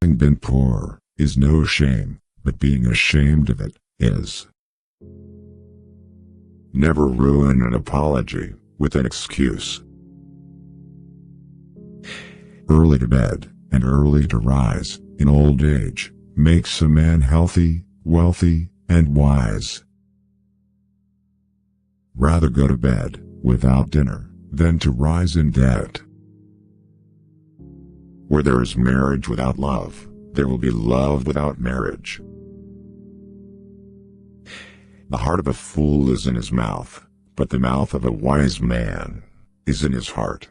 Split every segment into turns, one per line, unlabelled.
Having been poor is no shame, but being ashamed of it is. Never ruin an apology with an excuse. Early to bed and early to rise in old age makes a man healthy, wealthy, and wise. Rather go to bed without dinner than to rise in debt. Where there is marriage without love, there will be love without marriage. The heart of a fool is in his mouth, but the mouth of a wise man is in his heart.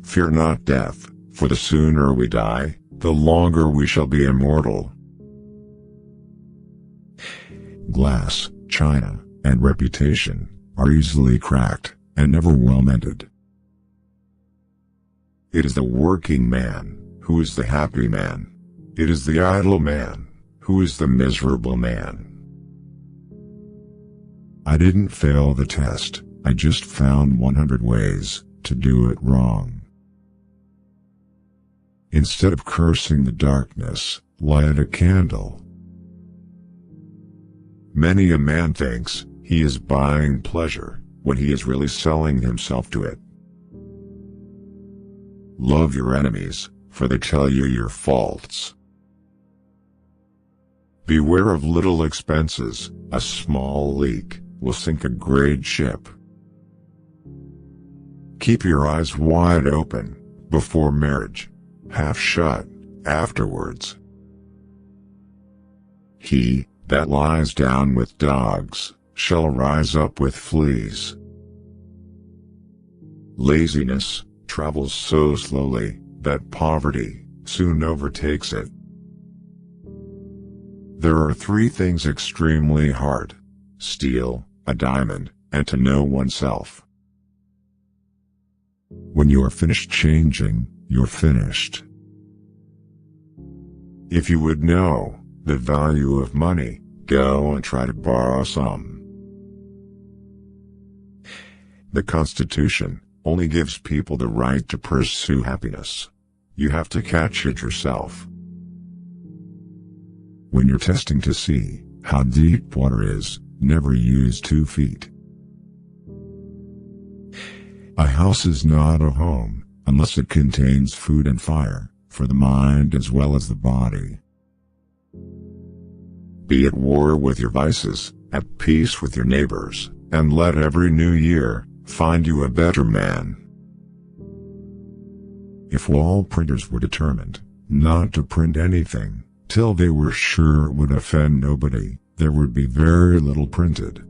Fear not death, for the sooner we die, the longer we shall be immortal. Glass, china, and reputation are easily cracked and never well mended. It is the working man who is the happy man. It is the idle man who is the miserable man. I didn't fail the test, I just found 100 ways to do it wrong. Instead of cursing the darkness, light a candle. Many a man thinks he is buying pleasure when he is really selling himself to it. Love your enemies, for they tell you your faults. Beware of little expenses, a small leak will sink a great ship. Keep your eyes wide open before marriage, half shut afterwards. He that lies down with dogs shall rise up with fleas. Laziness travels so slowly that poverty soon overtakes it. There are 3 things extremely hard: steal, a diamond, and to know oneself. When you are finished changing, you're finished. If you would know the value of money, go and try to borrow some. The Constitution only gives people the right to pursue happiness. You have to catch it yourself. When you're testing to see how deep water is, never use 2 feet. A house is not a home unless it contains food and fire, for the mind as well as the body. Be at war with your vices, at peace with your neighbors, and let every new year find you a better man. If wall printers were determined not to print anything till they were sure it would offend nobody, there would be very little printed.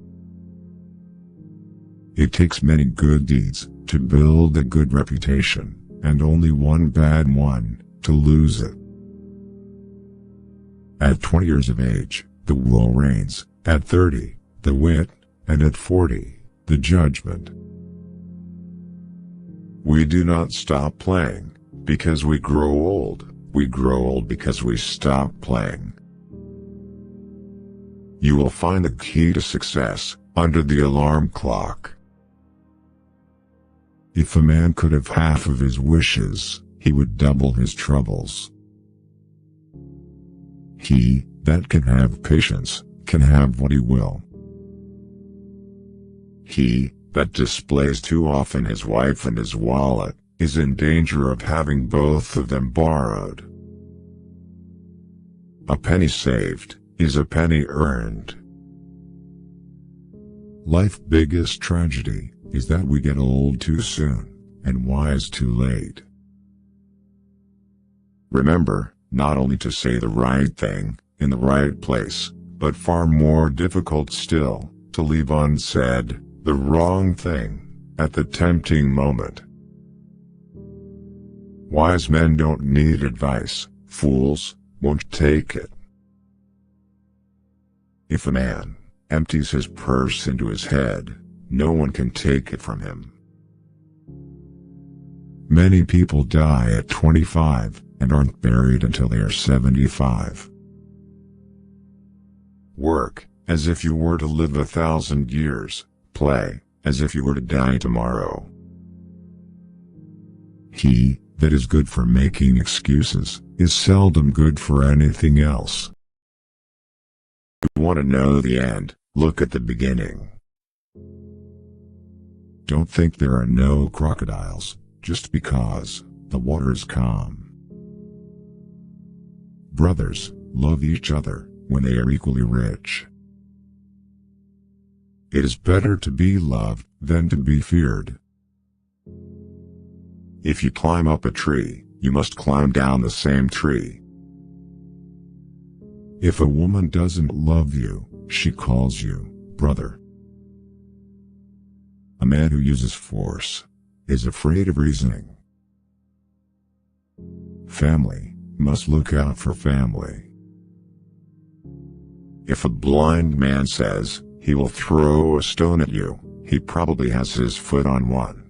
It takes many good deeds to build a good reputation, and only one bad one to lose it. At 20 years of age, the will reigns, at 30, the wit, and at 40, the judgment. We do not stop playing because we grow old because we stop playing. You will find the key to success under the alarm clock. If a man could have half of his wishes, he would double his troubles. He that can have patience can have what he will. He that displays too often his wife and his wallet is in danger of having both of them borrowed. A penny saved is a penny earned. Life's biggest tragedy is that we get old too soon and wise too late. Remember, not only to say the right thing in the right place, but far more difficult still, to leave unsaid the wrong thing at the tempting moment. Wise men don't need advice, fools won't take it. If a man empties his purse into his head, no one can take it from him. Many people die at 25 and aren't buried until they are 75. Work as if you were to live 1,000 years, play as if you were to die tomorrow. He that is good for making excuses is seldom good for anything else. You want to know the end, look at the beginning. Don't think there are no crocodiles, just because the water is calm. Brothers, love each other when they are equally rich. It is better to be loved than to be feared. If you climb up a tree, you must climb down the same tree. If a woman doesn't love you, she calls you brother. A man who uses force is afraid of reasoning. Family must look out for family. If a blind man says he will throw a stone at you, he probably has his foot on one.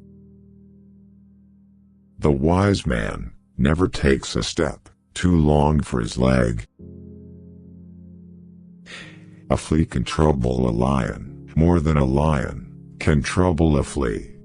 The wise man never takes a step too long for his leg. A flea can trouble a lion more than a lion can trouble a flea.